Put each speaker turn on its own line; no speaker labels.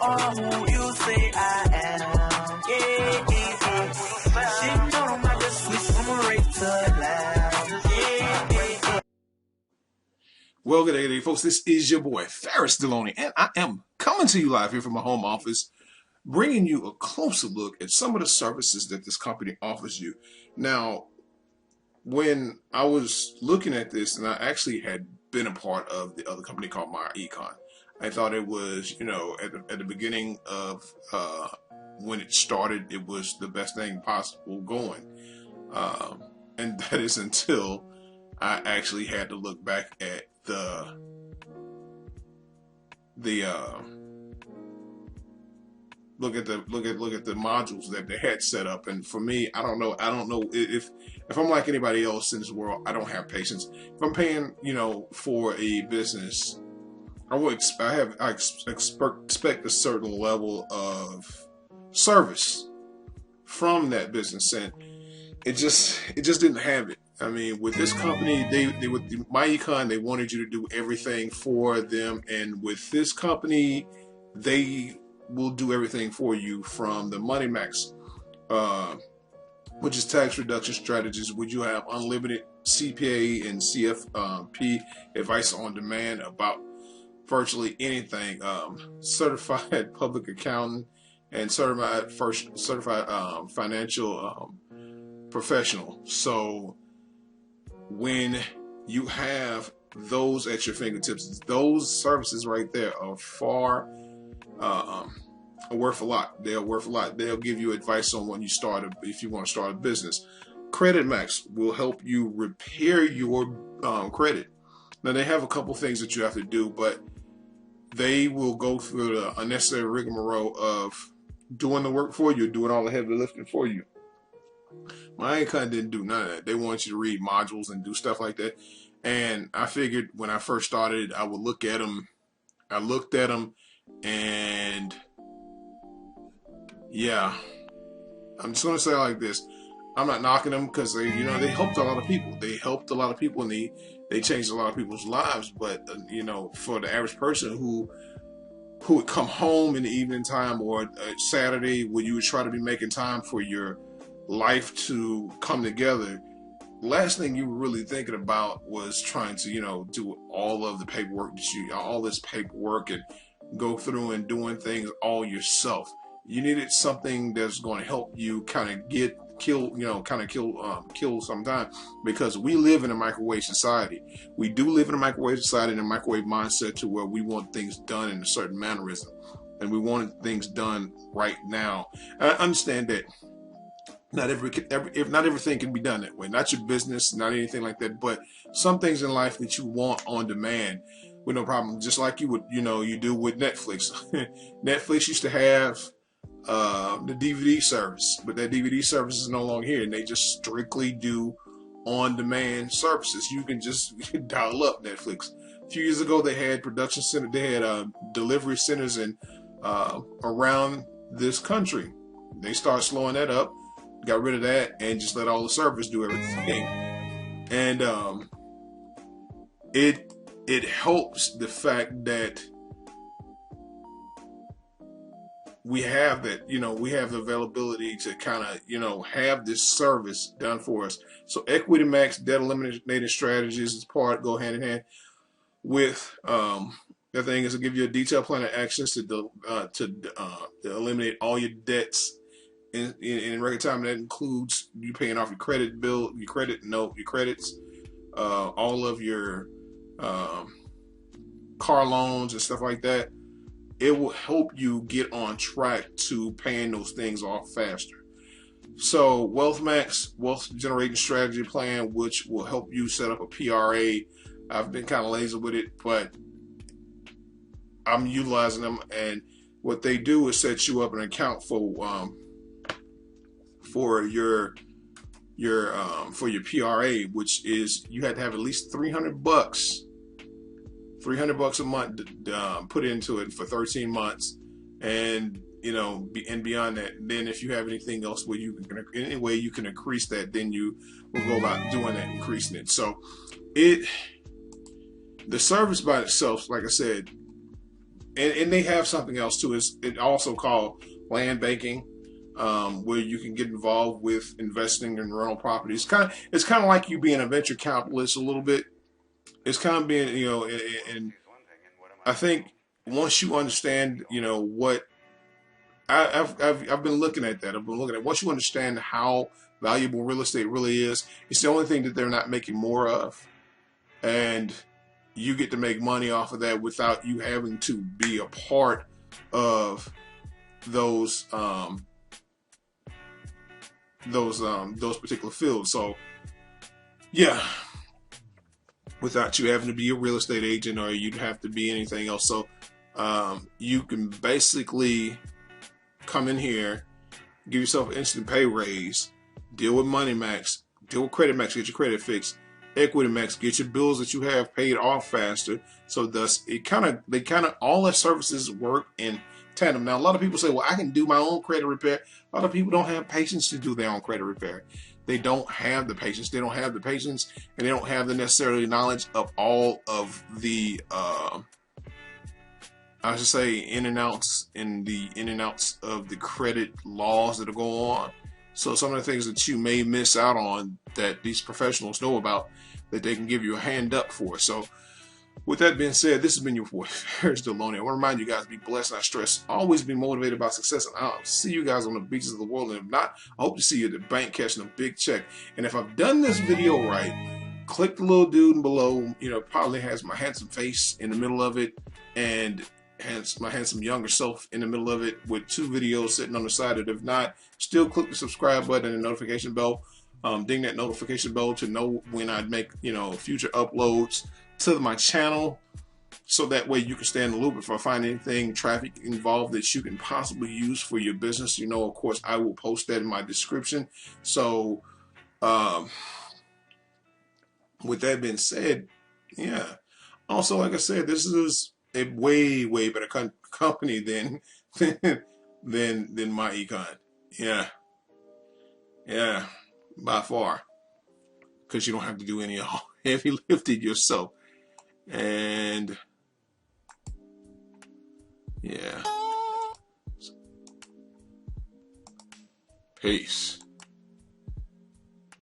are who you say I am. Yeah, yeah, yeah. She know I'm like a switch from a right to left. Yeah, yeah.
Well, good day, folks. This is your boy, Ferris Deloney, and I am coming to you live here from my home office, bringing you a closer look at some of the services that this company offers you. Now, when I was looking at this, and I actually had been a part of the other company called Myecon, I thought it was, at the beginning of when it started, it was the best thing possible going. And that is until I actually had to look back at the look at the modules that they had set up. And for me, I don't know if I'm like anybody else in this world. I don't have patience. If I'm paying, for a business, I expect a certain level of service from that business, and it just didn't have it. I mean, with this company, they with Myecon, they wanted you to do everything for them, and with this company, they will do everything for you, from the Money Max, which is tax reduction strategies, would you have unlimited CPA and CFP advice on demand about virtually anything, certified public accountant and certified financial professional. So when you have those at your fingertips, those services right there are far worth a lot. They're worth a lot. They'll give you advice on when you if you want to start a business. Credit Max will help you repair your credit. Now, they have a couple things that you have to do, but they will go through the unnecessary rigmarole of doing the work for you, doing all the heavy lifting for you. Myecon didn't do none of that. They want you to read modules and do stuff like that. And I figured when I first started, I would look at them. I looked at them, and yeah, I'm just gonna say it like this: I'm not knocking them, because they helped a lot of people. They helped a lot of people, and they changed a lot of people's lives. But for the average person who would come home in the evening time or Saturday, when you would try to be making time for your life to come together, last thing you were really thinking about was trying to do all of the paperwork all this paperwork and go through and doing things all yourself. You needed something that's going to help you kind of kill some time, because we live in a microwave society. We do live in a microwave society and a microwave mindset, to where we want things done in a certain mannerism, and we want things done right now. And I understand that not everything can be done that way. Not your business, not anything like that, but some things in life that you want on demand with no problem. Just like you do with Netflix. Netflix used to have the DVD service, but that DVD service is no longer here, and they just strictly do on-demand services. You can just dial up Netflix. A few years ago, they had production center. They had delivery centers in around this country. They started slowing that up, got rid of that, and just let all the servers do everything. And it helps the fact that we have that, we have the availability to kind of, have this service done for us. So Equity Max debt eliminating strategies is go hand in hand with the thing is to give you a detailed plan of actions to eliminate all your debts in record time. That includes you paying off your credit bill, your credit note, your credits, all of your car loans and stuff like that. It will help you get on track to paying those things off faster. So Wealth Max, Wealth Generating Strategy Plan, which will help you set up a PRA. I've been kind of lazy with it, but I'm utilizing them. And what they do is set you up an account for your PRA, which is you had to have at least $300 a month put into it for 13 months, and and beyond that, then if you have anything else where any way you can increase that, then you will go about doing that, increasing it. So the service by itself, like I said, and they have something else too. It also called land banking, where you can get involved with investing in rental properties. It's kind of like you being a venture capitalist a little bit. It's kind of being, and I think once you understand, what I've been looking at that. I've been looking at once you understand how valuable real estate really is. It's the only thing that they're not making more of, and you get to make money off of that without you having to be a part of those particular fields. So yeah, without you having to be a real estate agent or you'd have to be anything else. So you can basically come in here, give yourself an instant pay raise, deal with Money Max, deal with Credit Max, get your credit fixed, Equity Max, get your bills that you have paid off faster. So thus all their services work in tandem. Now a lot of people say, well, I can do my own credit repair. A lot of people don't have patience to do their own credit repair. They don't have the patience. They don't have the patience, and they don't have the necessarily knowledge of all of the I should say in and outs of the credit laws that are going on. So some of the things that you may miss out on that these professionals know about, that they can give you a hand up for. So with that being said, this has been your boy, Ferris Deloney. I want to remind you guys, be blessed, not stressed. Always be motivated by success. And I'll see you guys on the beaches of the world. And if not, I hope to see you at the bank cashing a big check. And if I've done this video right, click the little dude below. Probably has my handsome face in the middle of it, and has my handsome younger self in the middle of it with 2 videos sitting on the side. And if not, still click the subscribe button and the notification bell. Ding that notification bell to know when I make future uploads to my channel, so that way you can stay in the loop if I find anything traffic involved that you can possibly use for your business. Of course, I will post that in my description. So with that being said, yeah. Also, like I said, this is a way better company than Myecon. Yeah, by far, because you don't have to do any heavy lifting yourself. And yeah, peace.